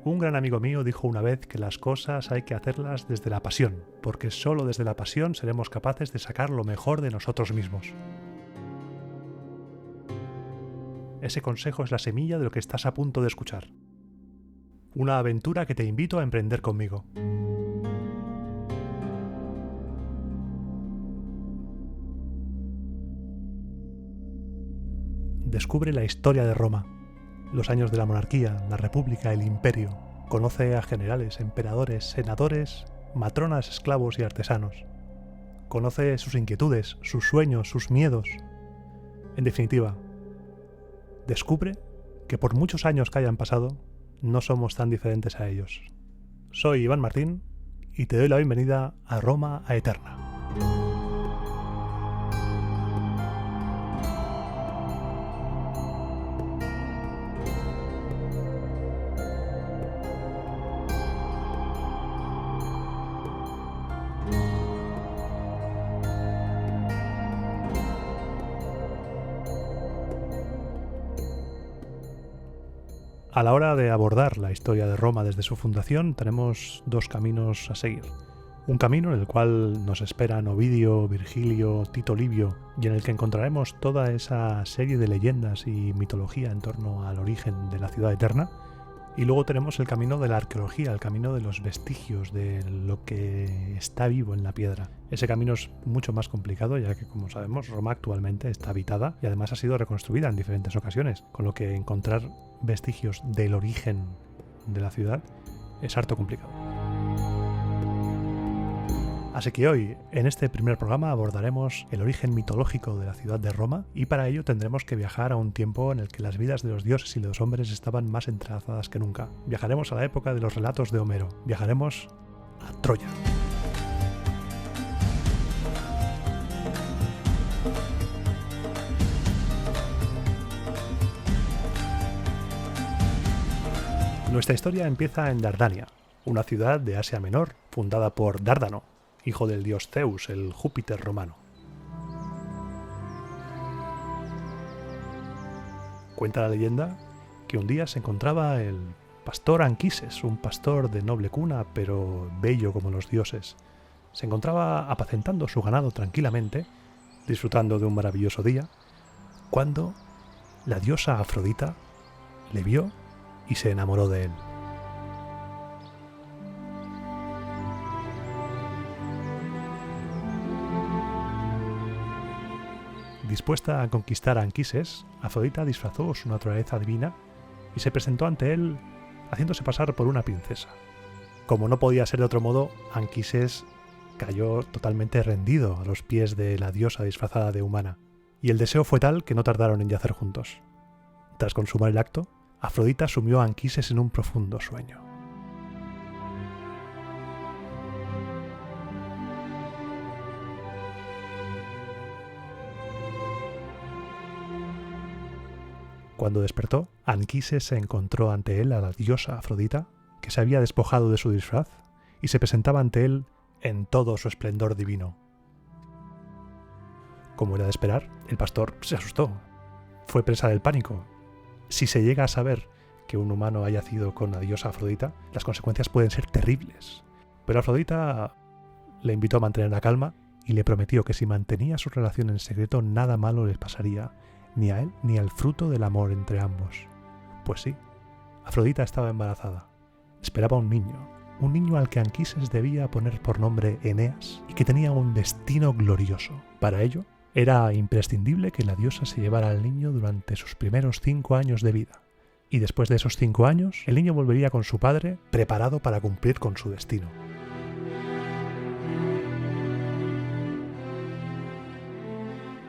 Un gran amigo mío dijo una vez que las cosas hay que hacerlas desde la pasión, porque solo desde la pasión seremos capaces de sacar lo mejor de nosotros mismos. Ese consejo es la semilla de lo que estás a punto de escuchar. Una aventura que te invito a emprender conmigo. Descubre la historia de Roma, los años de la monarquía, la república, el imperio. Conoce a generales, emperadores, senadores, matronas, esclavos y artesanos. Conoce sus inquietudes, sus sueños, sus miedos. En definitiva, descubre que por muchos años que hayan pasado, no somos tan diferentes a ellos. Soy Iván Martín y te doy la bienvenida a Roma a Eterna. A la hora de abordar la historia de Roma desde su fundación, tenemos dos caminos a seguir. Un camino en el cual nos esperan Ovidio, Virgilio, Tito Livio, y en el que encontraremos toda esa serie de leyendas y mitología en torno al origen de la ciudad eterna. Y luego tenemos el camino de la arqueología, el camino de los vestigios, de lo que está vivo en la piedra. Ese camino es mucho más complicado, ya que, como sabemos, Roma actualmente está habitada y además ha sido reconstruida en diferentes ocasiones, con lo que encontrar vestigios del origen de la ciudad es harto complicado. Así que hoy, en este primer programa, abordaremos el origen mitológico de la ciudad de Roma y para ello tendremos que viajar a un tiempo en el que las vidas de los dioses y de los hombres estaban más entrelazadas que nunca. Viajaremos a la época de los relatos de Homero. Viajaremos a Troya. Nuestra historia empieza en Dardania, una ciudad de Asia Menor fundada por Dárdano, hijo del dios Zeus, el Júpiter romano. Cuenta la leyenda que un día se encontraba el pastor Anquises, un pastor de noble cuna, pero bello como los dioses. Se encontraba apacentando su ganado tranquilamente, disfrutando de un maravilloso día, cuando la diosa Afrodita le vio y se enamoró de él. Dispuesta a conquistar a Anquises, Afrodita disfrazó su naturaleza divina y se presentó ante él haciéndose pasar por una princesa. Como no podía ser de otro modo, Anquises cayó totalmente rendido a los pies de la diosa disfrazada de humana, y el deseo fue tal que no tardaron en yacer juntos. Tras consumar el acto, Afrodita sumió a Anquises en un profundo sueño. Cuando despertó, Anquises se encontró ante él a la diosa Afrodita, que se había despojado de su disfraz y se presentaba ante él en todo su esplendor divino. Como era de esperar, el pastor se asustó. Fue presa del pánico. Si se llega a saber que un humano ha yacido con la diosa Afrodita, las consecuencias pueden ser terribles. Pero Afrodita le invitó a mantener la calma y le prometió que si mantenía su relación en secreto, nada malo les pasaría, ni a él ni al fruto del amor entre ambos. Pues sí, Afrodita estaba embarazada. Esperaba un niño al que Anquises debía poner por nombre Eneas y que tenía un destino glorioso. Para ello, era imprescindible que la diosa se llevara al niño durante sus primeros 5 años de vida. Y después de esos 5 años, el niño volvería con su padre preparado para cumplir con su destino.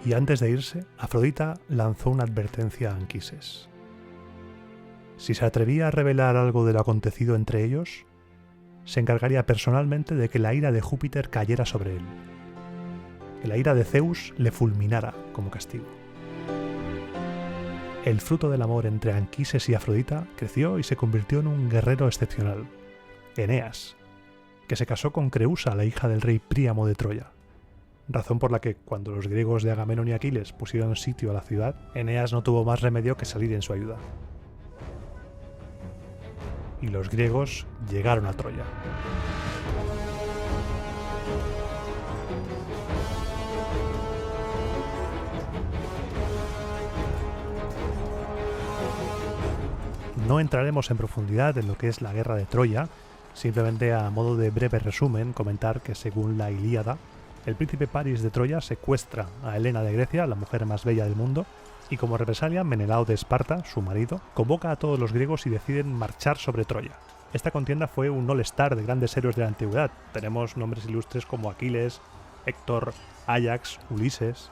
Y antes de irse, Afrodita lanzó una advertencia a Anquises. Si se atrevía a revelar algo de lo acontecido entre ellos, se encargaría personalmente de que la ira de Júpiter cayera sobre él, que la ira de Zeus le fulminara como castigo. El fruto del amor entre Anquises y Afrodita creció y se convirtió en un guerrero excepcional, Eneas, que se casó con Creusa, la hija del rey Príamo de Troya. Razón por la que, cuando los griegos de Agamenón y Aquiles pusieron sitio a la ciudad, Eneas no tuvo más remedio que salir en su ayuda. y los griegos llegaron a Troya. No entraremos en profundidad en lo que es la guerra de Troya, simplemente a modo de breve resumen comentar que según la Ilíada, el príncipe Paris de Troya secuestra a Helena de Grecia, la mujer más bella del mundo, y como represalia Menelao de Esparta, su marido, convoca a todos los griegos y deciden marchar sobre Troya. Esta contienda fue un all-star de grandes héroes de la antigüedad. Tenemos nombres ilustres como Aquiles, Héctor, Áyax, Ulises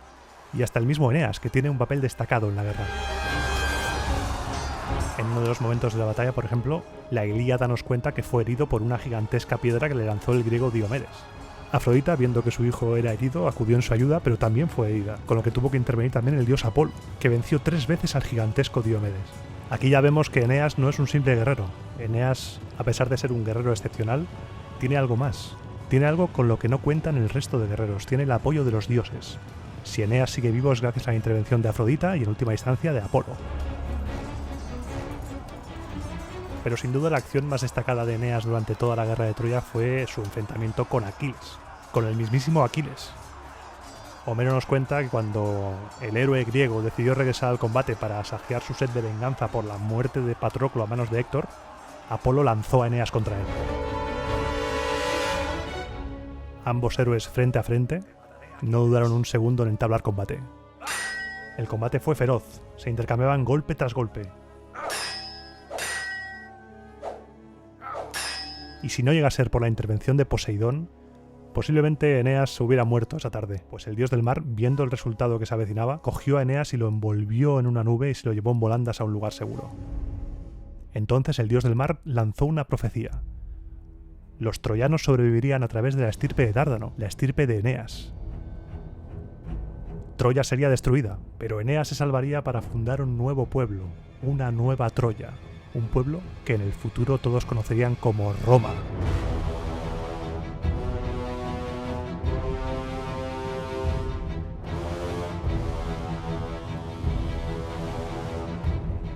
y hasta el mismo Eneas, que tiene un papel destacado en la guerra. En uno de los momentos de la batalla, por ejemplo, la Ilíada nos cuenta que fue herido por una gigantesca piedra que le lanzó el griego Diomedes. Afrodita, viendo que su hijo era herido, acudió en su ayuda, pero también fue herida, con lo que tuvo que intervenir también el dios Apolo, que venció 3 veces al gigantesco Diomedes. Aquí ya vemos que Eneas no es un simple guerrero. Eneas, a pesar de ser un guerrero excepcional, tiene algo más. Tiene algo con lo que no cuentan el resto de guerreros, tiene el apoyo de los dioses. Si Eneas sigue vivo es gracias a la intervención de Afrodita y en última instancia de Apolo. Pero sin duda la acción más destacada de Eneas durante toda la guerra de Troya fue su enfrentamiento con Aquiles, con el mismísimo Aquiles. Homero nos cuenta que cuando el héroe griego decidió regresar al combate para saciar su sed de venganza por la muerte de Patroclo a manos de Héctor, Apolo lanzó a Eneas contra él. Ambos héroes frente a frente no dudaron un segundo en entablar combate. El combate fue feroz, se intercambiaban golpe tras golpe. Y si no llega a ser por la intervención de Poseidón, posiblemente Eneas se hubiera muerto esa tarde, pues el dios del mar, viendo el resultado que se avecinaba, cogió a Eneas y lo envolvió en una nube y se lo llevó en volandas a un lugar seguro. Entonces el dios del mar lanzó una profecía. Los troyanos sobrevivirían a través de la estirpe de Dárdano, la estirpe de Eneas. Troya sería destruida, pero Eneas se salvaría para fundar un nuevo pueblo, una nueva Troya. Un pueblo que en el futuro todos conocerían como Roma.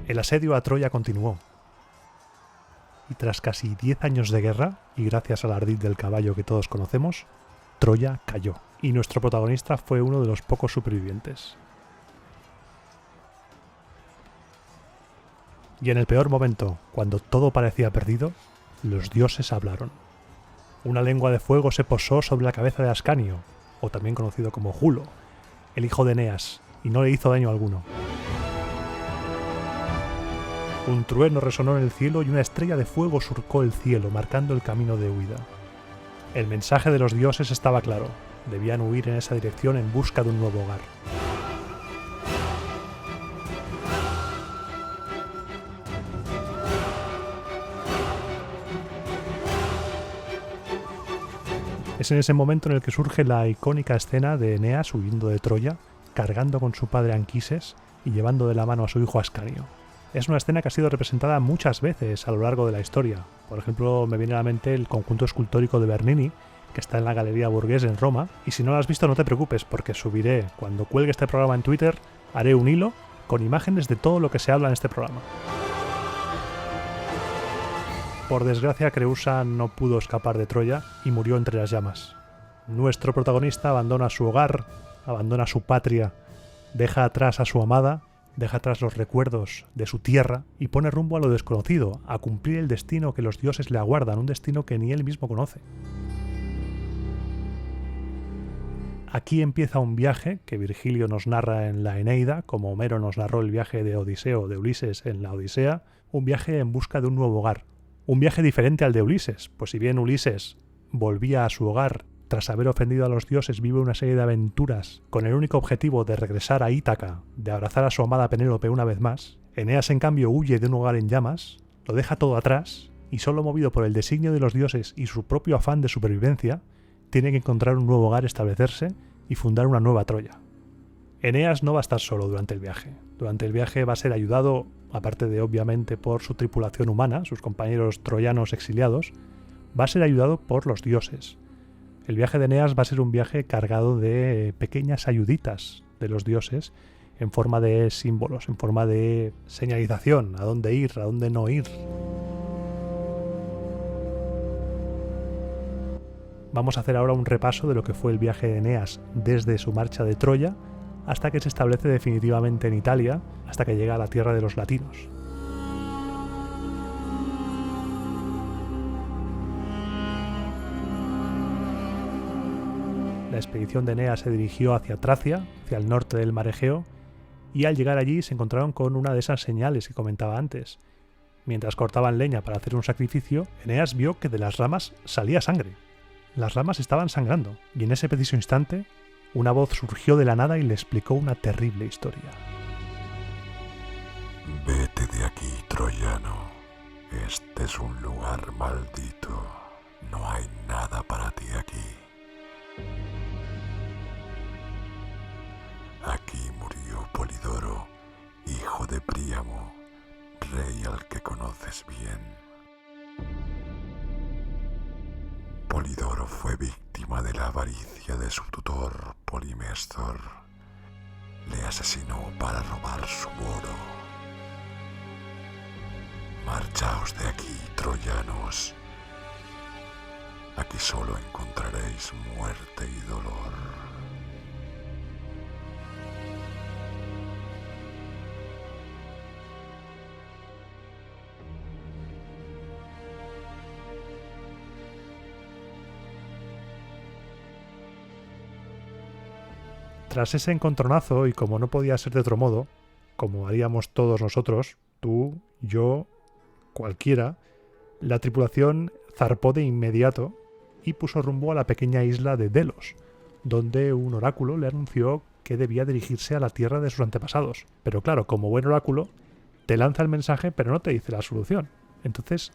El asedio a Troya continuó. Y tras casi 10 años de guerra, y gracias al ardid del caballo que todos conocemos, Troya cayó. Y nuestro protagonista fue uno de los pocos supervivientes. Y en el peor momento, cuando todo parecía perdido, los dioses hablaron. Una lengua de fuego se posó sobre la cabeza de Ascanio, o también conocido como Julo, el hijo de Eneas, y no le hizo daño alguno. Un trueno resonó en el cielo y una estrella de fuego surcó el cielo, marcando el camino de huida. El mensaje de los dioses estaba claro, debían huir en esa dirección en busca de un nuevo hogar. Es en ese momento en el que surge la icónica escena de Eneas huyendo de Troya, cargando con su padre Anquises y llevando de la mano a su hijo Ascanio. Es una escena que ha sido representada muchas veces a lo largo de la historia. Por ejemplo, me viene a la mente el conjunto escultórico de Bernini, que está en la Galería Borghese en Roma, y si no lo has visto no te preocupes, porque subiré, cuando cuelgue este programa en Twitter, haré un hilo con imágenes de todo lo que se habla en este programa. Por desgracia, Creusa no pudo escapar de Troya y murió entre las llamas. Nuestro protagonista abandona su hogar, abandona su patria, deja atrás a su amada, deja atrás los recuerdos de su tierra y pone rumbo a lo desconocido, a cumplir el destino que los dioses le aguardan, un destino que ni él mismo conoce. Aquí empieza un viaje que Virgilio nos narra en la Eneida, como Homero nos narró el viaje de Odiseo de Ulises en la Odisea, un viaje en busca de un nuevo hogar. Un viaje diferente al de Ulises, pues si bien Ulises volvía a su hogar tras haber ofendido a los dioses, vive una serie de aventuras con el único objetivo de regresar a Ítaca, de abrazar a su amada Penélope una vez más. Eneas, en cambio, huye de un hogar en llamas, lo deja todo atrás y solo movido por el designio de los dioses y su propio afán de supervivencia, tiene que encontrar un nuevo hogar, establecerse y fundar una nueva Troya. Eneas no va a estar solo durante el viaje. Durante el viaje va a ser ayudado, aparte de obviamente por su tripulación humana, sus compañeros troyanos exiliados, va a ser ayudado por los dioses. El viaje de Eneas va a ser un viaje cargado de pequeñas ayuditas de los dioses en forma de símbolos, en forma de señalización, a dónde ir, a dónde no ir. Vamos a hacer ahora un repaso de lo que fue el viaje de Eneas desde su marcha de Troya hasta que se establece definitivamente en Italia, hasta que llega a la tierra de los latinos. La expedición de Eneas se dirigió hacia Tracia, hacia el norte del mar Egeo, y al llegar allí se encontraron con una de esas señales que comentaba antes. Mientras cortaban leña para hacer un sacrificio, Eneas vio que de las ramas salía sangre. Las ramas estaban sangrando, y en ese preciso instante, una voz surgió de la nada y le explicó una terrible historia. Vete de aquí, troyano. Este es un lugar maldito. No hay nada para ti aquí. Aquí murió Polidoro, hijo de Príamo, rey al que conoces bien. Polidoro fue víctima de la avaricia de su tutor Polimestor. Le asesinó para robar su oro. Marchaos de aquí, troyanos. Aquí solo encontraréis muerte y dolor. Tras ese encontronazo, y como no podía ser de otro modo, como haríamos todos nosotros, tú, yo, cualquiera, la tripulación zarpó de inmediato y puso rumbo a la pequeña isla de Delos, donde un oráculo le anunció que debía dirigirse a la tierra de sus antepasados. Pero claro, como buen oráculo, te lanza el mensaje pero no te dice la solución. Entonces,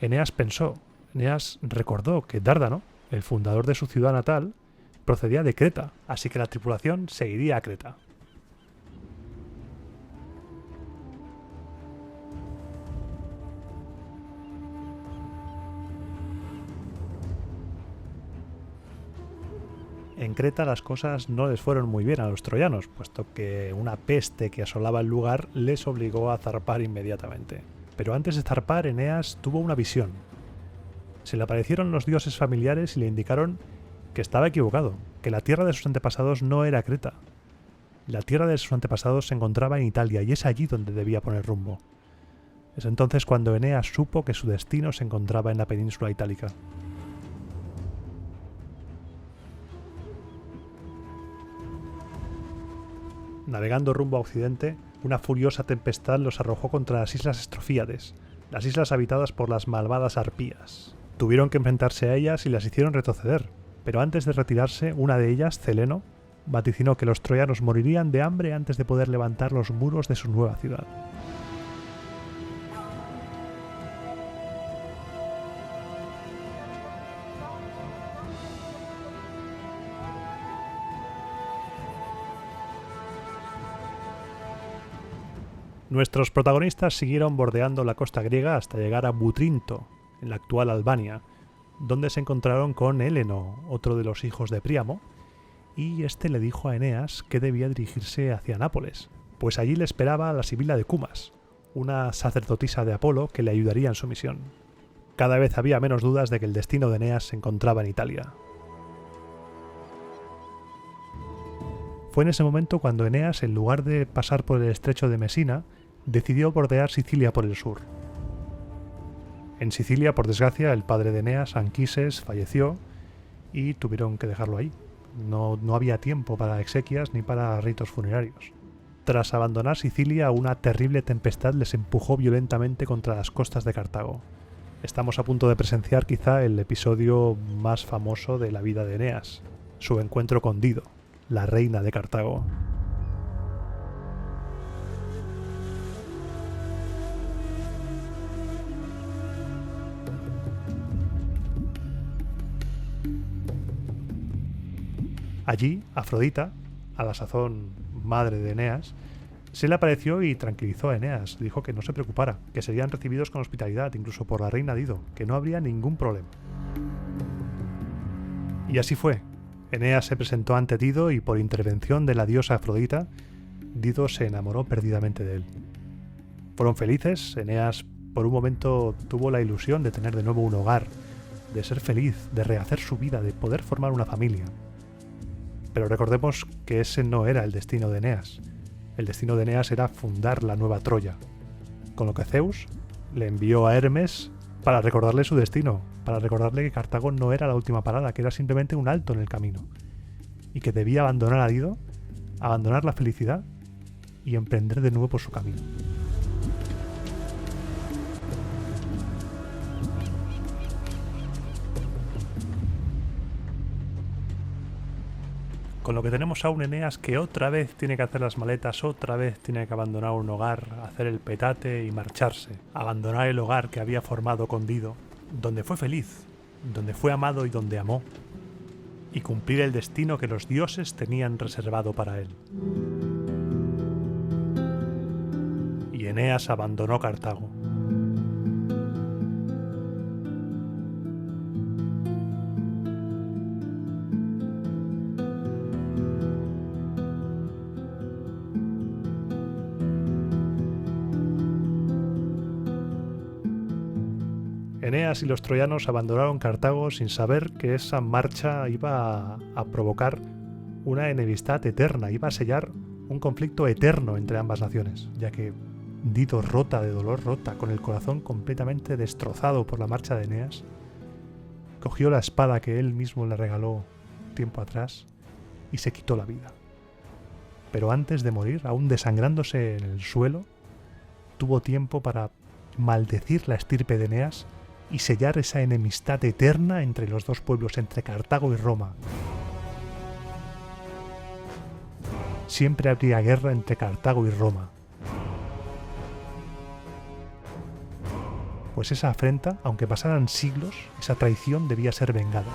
Eneas recordó que Dárdano, el fundador de su ciudad natal, procedía de Creta, así que la tripulación se iría a Creta. En Creta las cosas no les fueron muy bien a los troyanos, puesto que una peste que asolaba el lugar les obligó a zarpar inmediatamente. Pero antes de zarpar, Eneas tuvo una visión. Se le aparecieron los dioses familiares y le indicaron que estaba equivocado, que la tierra de sus antepasados no era Creta. La tierra de sus antepasados se encontraba en Italia y es allí donde debía poner rumbo. Es entonces cuando Eneas supo que su destino se encontraba en la península itálica. Navegando rumbo a occidente, una furiosa tempestad los arrojó contra las islas Estrofíades, las islas habitadas por las malvadas arpías. Tuvieron que enfrentarse a ellas y las hicieron retroceder, pero antes de retirarse, una de ellas, Celeno, vaticinó que los troyanos morirían de hambre antes de poder levantar los muros de su nueva ciudad. Nuestros protagonistas siguieron bordeando la costa griega hasta llegar a Butrinto, en la actual Albania, donde se encontraron con Héleno, otro de los hijos de Príamo, y este le dijo a Eneas que debía dirigirse hacia Nápoles, pues allí le esperaba la Sibila de Cumas, una sacerdotisa de Apolo que le ayudaría en su misión. Cada vez había menos dudas de que el destino de Eneas se encontraba en Italia. Fue en ese momento cuando Eneas, en lugar de pasar por el estrecho de Mesina, decidió bordear Sicilia por el sur. En Sicilia, por desgracia, el padre de Eneas, Anquises, falleció y tuvieron que dejarlo ahí. No había tiempo para exequias ni para ritos funerarios. Tras abandonar Sicilia, una terrible tempestad les empujó violentamente contra las costas de Cartago. Estamos a punto de presenciar quizá el episodio más famoso de la vida de Eneas, su encuentro con Dido, la reina de Cartago. Allí, Afrodita, a la sazón madre de Eneas, se le apareció y tranquilizó a Eneas. Dijo que no se preocupara, que serían recibidos con hospitalidad, incluso por la reina Dido, que no habría ningún problema. Y así fue. Eneas se presentó ante Dido y por intervención de la diosa Afrodita, Dido se enamoró perdidamente de él. Fueron felices. Eneas por un momento tuvo la ilusión de tener de nuevo un hogar, de ser feliz, de rehacer su vida, de poder formar una familia. Pero recordemos que ese no era el destino de Eneas. El destino de Eneas era fundar la nueva Troya, con lo que Zeus le envió a Hermes para recordarle su destino, para recordarle que Cartago no era la última parada, que era simplemente un alto en el camino, y que debía abandonar a Dido, abandonar la felicidad y emprender de nuevo por su camino. Con lo que tenemos a un Eneas que otra vez tiene que hacer las maletas, otra vez tiene que abandonar un hogar, hacer el petate y marcharse. Abandonar el hogar que había formado con Dido, donde fue feliz, donde fue amado y donde amó, y cumplir el destino que los dioses tenían reservado para él. Y Eneas abandonó Cartago. Eneas y los troyanos abandonaron Cartago sin saber que esa marcha iba a provocar una enemistad eterna, iba a sellar un conflicto eterno entre ambas naciones, ya que Dido, rota de dolor, rota, con el corazón completamente destrozado por la marcha de Eneas, cogió la espada que él mismo le regaló tiempo atrás y se quitó la vida. Pero antes de morir, aún desangrándose en el suelo, tuvo tiempo para maldecir la estirpe de Eneas y sellar esa enemistad eterna entre los dos pueblos, entre Cartago y Roma. Siempre habría guerra entre Cartago y Roma. Pues esa afrenta, aunque pasaran siglos, esa traición debía ser vengada.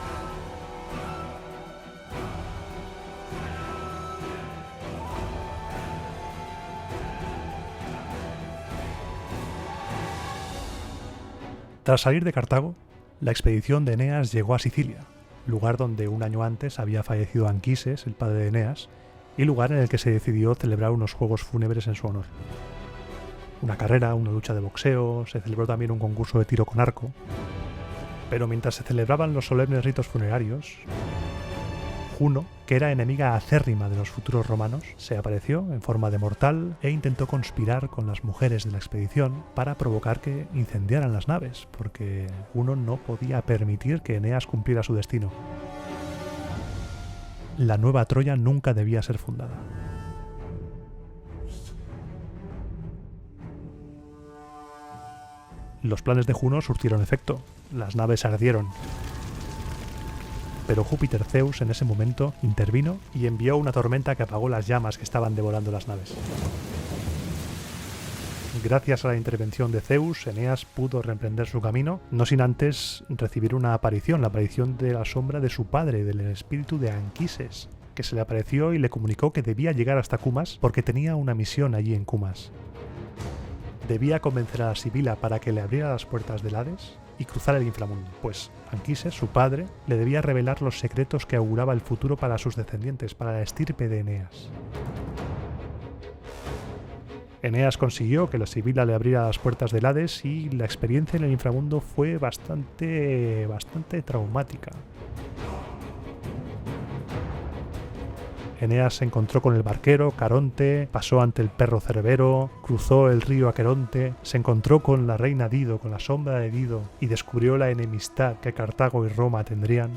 Tras salir de Cartago, la expedición de Eneas llegó a Sicilia, lugar donde un año antes había fallecido Anquises, el padre de Eneas, y lugar en el que se decidió celebrar unos juegos fúnebres en su honor. Una carrera, una lucha de boxeo, se celebró también un concurso de tiro con arco. Pero mientras se celebraban los solemnes ritos funerarios, Juno, que era enemiga acérrima de los futuros romanos, se apareció en forma de mortal e intentó conspirar con las mujeres de la expedición para provocar que incendiaran las naves, porque Juno no podía permitir que Eneas cumpliera su destino. La nueva Troya nunca debía ser fundada. Los planes de Juno surtieron efecto, las naves ardieron. Pero Júpiter Zeus en ese momento intervino y envió una tormenta que apagó las llamas que estaban devorando las naves. Gracias a la intervención de Zeus, Eneas pudo reemprender su camino, no sin antes recibir una aparición, la aparición de la sombra de su padre, del espíritu de Anquises, que se le apareció y le comunicó que debía llegar hasta Cumas porque tenía una misión allí en Cumas. Debía convencer a Sibila para que le abriera las puertas del Hades y cruzar el inframundo, pues Anquises, su padre, le debía revelar los secretos que auguraba el futuro para sus descendientes, para la estirpe de Eneas. Eneas consiguió que la Sibila le abriera las puertas del Hades y la experiencia en el inframundo fue bastante traumática. Eneas se encontró con el barquero Caronte, pasó ante el perro Cerbero, cruzó el río Aqueronte, se encontró con la reina Dido, con la sombra de Dido, y descubrió la enemistad que Cartago y Roma tendrían.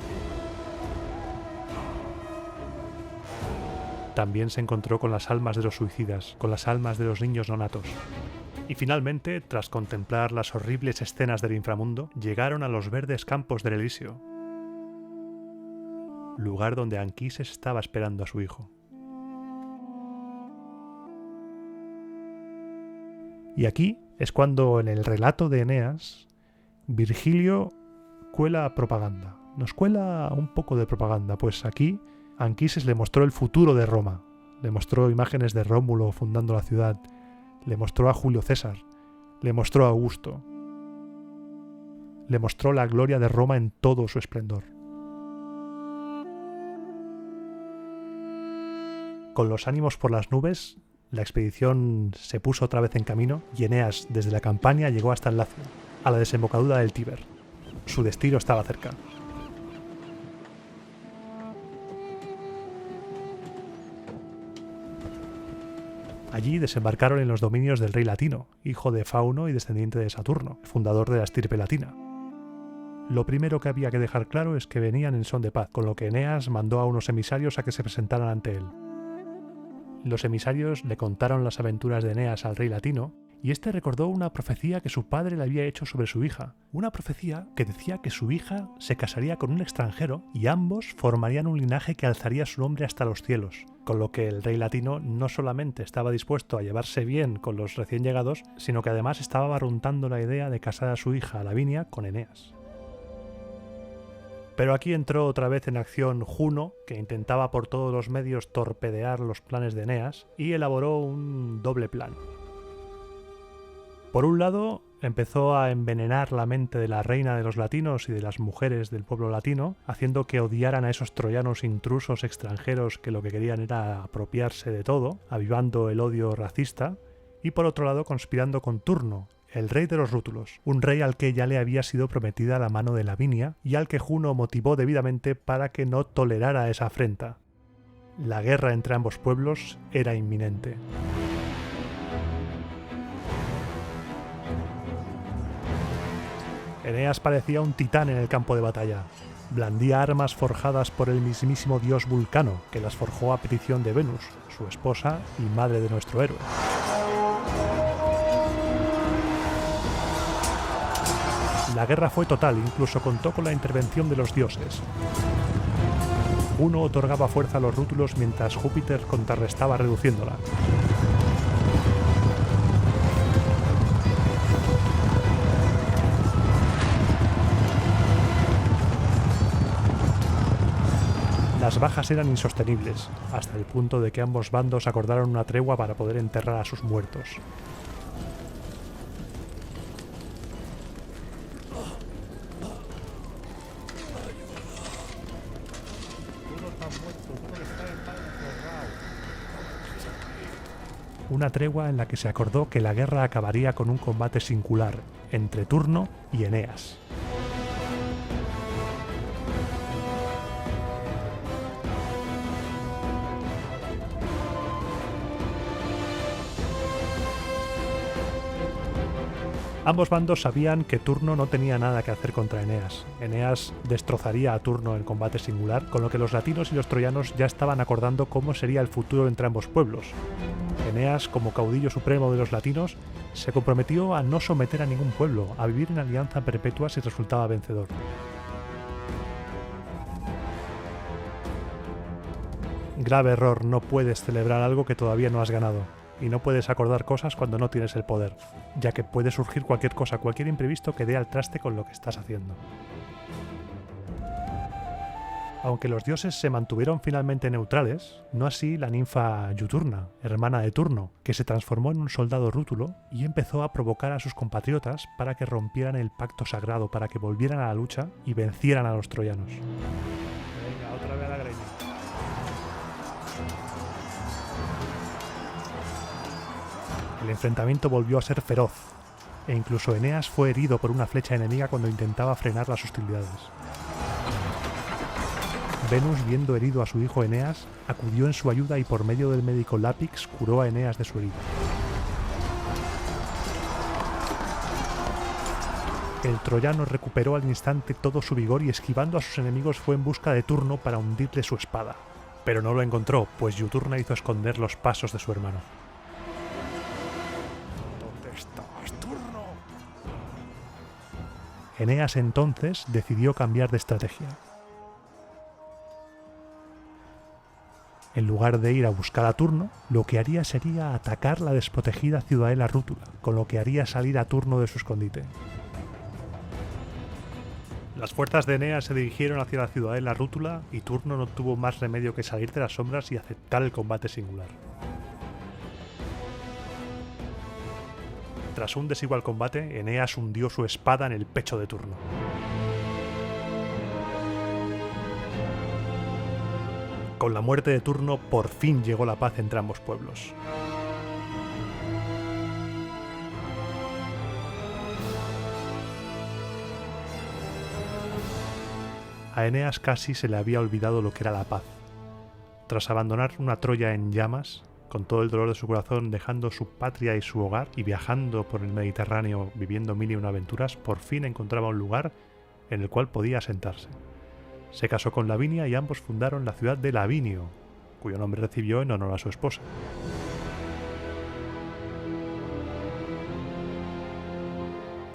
También se encontró con las almas de los suicidas, con las almas de los niños no natos. Y finalmente, tras contemplar las horribles escenas del inframundo, llegaron a los verdes campos del Elíseo, lugar donde Anquises estaba esperando a su hijo. Y aquí es cuando en el relato de Eneas, Virgilio cuela propaganda. Nos cuela un poco de propaganda, pues aquí Anquises le mostró el futuro de Roma, le mostró imágenes de Rómulo fundando la ciudad, le mostró a Julio César, le mostró a Augusto, le mostró la gloria de Roma en todo su esplendor. Con los ánimos por las nubes, la expedición se puso otra vez en camino y Eneas, desde la Campania, llegó hasta el Lacio, a la desembocadura del Tíber. Su destino estaba cerca. Allí desembarcaron en los dominios del rey latino, hijo de Fauno y descendiente de Saturno, fundador de la estirpe latina. Lo primero que había que dejar claro es que venían en son de paz, con lo que Eneas mandó a unos emisarios a que se presentaran ante él. Los emisarios le contaron las aventuras de Eneas al rey latino, y este recordó una profecía que su padre le había hecho sobre su hija. Una profecía que decía que su hija se casaría con un extranjero y ambos formarían un linaje que alzaría su nombre hasta los cielos. Con lo que el rey latino no solamente estaba dispuesto a llevarse bien con los recién llegados, sino que además estaba barruntando la idea de casar a su hija Lavinia con Eneas. Pero aquí entró otra vez en acción Juno, que intentaba por todos los medios torpedear los planes de Eneas, y elaboró un doble plan. Por un lado, empezó a envenenar la mente de la reina de los latinos y de las mujeres del pueblo latino, haciendo que odiaran a esos troyanos intrusos extranjeros que lo que querían era apropiarse de todo, avivando el odio racista, y por otro lado conspirando con Turno, el rey de los rútulos, un rey al que ya le había sido prometida la mano de Lavinia y al que Juno motivó debidamente para que no tolerara esa afrenta. La guerra entre ambos pueblos era inminente. Eneas parecía un titán en el campo de batalla. Blandía armas forjadas por el mismísimo dios Vulcano, que las forjó a petición de Venus, su esposa y madre de nuestro héroe. La guerra fue total, incluso contó con la intervención de los dioses. Uno otorgaba fuerza a los rútulos mientras Júpiter contrarrestaba reduciéndola. Las bajas eran insostenibles, hasta el punto de que ambos bandos acordaron una tregua para poder enterrar a sus muertos. Una tregua en la que se acordó que la guerra acabaría con un combate singular entre Turno y Eneas. Ambos bandos sabían que Turno no tenía nada que hacer contra Eneas. Eneas destrozaría a Turno en combate singular, con lo que los latinos y los troyanos ya estaban acordando cómo sería el futuro entre ambos pueblos. Eneas, como caudillo supremo de los latinos, se comprometió a no someter a ningún pueblo, a vivir en alianza perpetua si resultaba vencedor. Grave error, no puedes celebrar algo que todavía no has ganado. Y no puedes acordar cosas cuando no tienes el poder, ya que puede surgir cualquier cosa, cualquier imprevisto que dé al traste con lo que estás haciendo. Aunque los dioses se mantuvieron finalmente neutrales, no así la ninfa Juturna, hermana de Turno, que se transformó en un soldado rútulo y empezó a provocar a sus compatriotas para que rompieran el pacto sagrado, para que volvieran a la lucha y vencieran a los troyanos. Venga, otra vez a la greña. El enfrentamiento volvió a ser feroz, e incluso Eneas fue herido por una flecha enemiga cuando intentaba frenar las hostilidades. Venus, viendo herido a su hijo Eneas, acudió en su ayuda y por medio del médico Lápix curó a Eneas de su herida. El troyano recuperó al instante todo su vigor y esquivando a sus enemigos fue en busca de Turno para hundirle su espada. Pero no lo encontró, pues Juturna hizo esconder los pasos de su hermano. Eneas entonces decidió cambiar de estrategia. En lugar de ir a buscar a Turno, lo que haría sería atacar la desprotegida ciudadela rútula, con lo que haría salir a Turno de su escondite. Las fuerzas de Eneas se dirigieron hacia la ciudadela rútula y Turno no tuvo más remedio que salir de las sombras y aceptar el combate singular. Tras un desigual combate, Eneas hundió su espada en el pecho de Turno. Con la muerte de Turno, por fin llegó la paz entre ambos pueblos. A Eneas casi se le había olvidado lo que era la paz. Tras abandonar una Troya en llamas, con todo el dolor de su corazón dejando su patria y su hogar y viajando por el Mediterráneo viviendo mil y una aventuras, por fin encontraba un lugar en el cual podía asentarse. Se casó con Lavinia y ambos fundaron la ciudad de Lavinio, cuyo nombre recibió en honor a su esposa.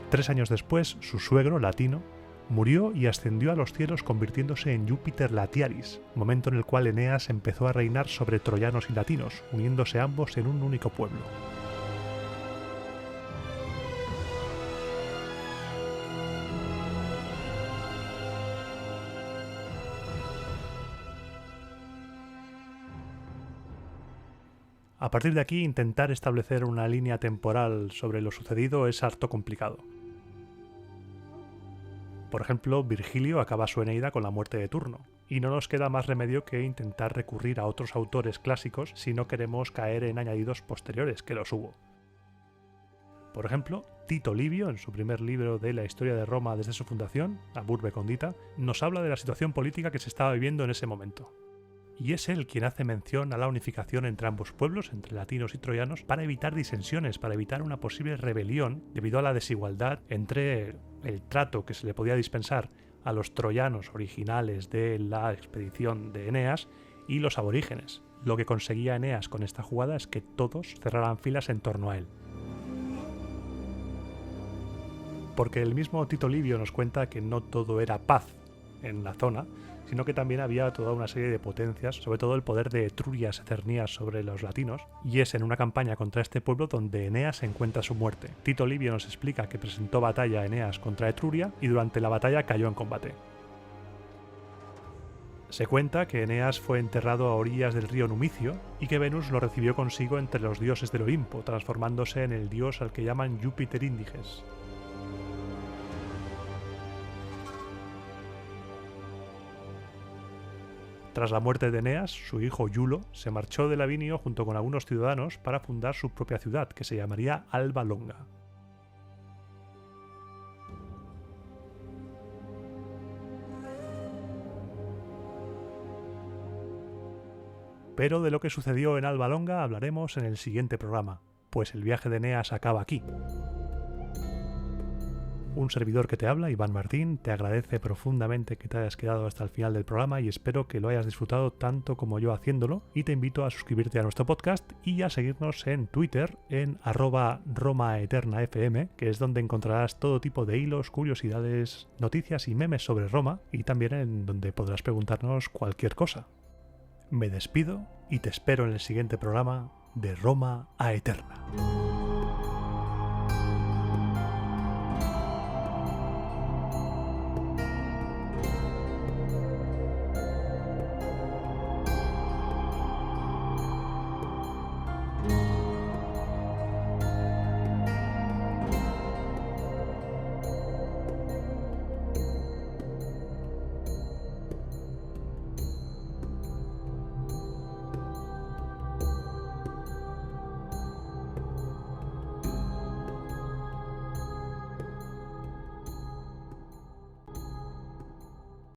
Tres años después, su suegro, Latino, murió y ascendió a los cielos convirtiéndose en Júpiter Latiaris, momento en el cual Eneas empezó a reinar sobre troyanos y latinos, uniéndose ambos en un único pueblo. A partir de aquí, intentar establecer una línea temporal sobre lo sucedido es harto complicado. Por ejemplo, Virgilio acaba su Eneida con la muerte de Turno, y no nos queda más remedio que intentar recurrir a otros autores clásicos si no queremos caer en añadidos posteriores, que los hubo. Por ejemplo, Tito Livio, en su primer libro de la historia de Roma desde su fundación, Ab Urbe Condita, nos habla de la situación política que se estaba viviendo en ese momento. Y es él quien hace mención a la unificación entre ambos pueblos, entre latinos y troyanos, para evitar disensiones, para evitar una posible rebelión debido a la desigualdad entre el trato que se le podía dispensar a los troyanos originales de la expedición de Eneas y los aborígenes. Lo que conseguía Eneas con esta jugada es que todos cerraran filas en torno a él. Porque el mismo Tito Livio nos cuenta que no todo era paz en la zona, sino que también había toda una serie de potencias, sobre todo el poder de Etruria se cernía sobre los latinos, y es en una campaña contra este pueblo donde Eneas encuentra su muerte. Tito Livio nos explica que presentó batalla a Eneas contra Etruria y durante la batalla cayó en combate. Se cuenta que Eneas fue enterrado a orillas del río Numicio y que Venus lo recibió consigo entre los dioses del Olimpo, transformándose en el dios al que llaman Júpiter Índiges. Tras la muerte de Eneas, su hijo Iulo se marchó de Lavinio junto con algunos ciudadanos para fundar su propia ciudad, que se llamaría Alba Longa. Pero de lo que sucedió en Alba Longa hablaremos en el siguiente programa, pues el viaje de Eneas acaba aquí. Un servidor que te habla, Iván Martín, te agradece profundamente que te hayas quedado hasta el final del programa y espero que lo hayas disfrutado tanto como yo haciéndolo, y te invito a suscribirte a nuestro podcast y a seguirnos en Twitter en @RomaEternaFM, que es donde encontrarás todo tipo de hilos, curiosidades, noticias y memes sobre Roma, y también en donde podrás preguntarnos cualquier cosa. Me despido y te espero en el siguiente programa de Roma a Eterna.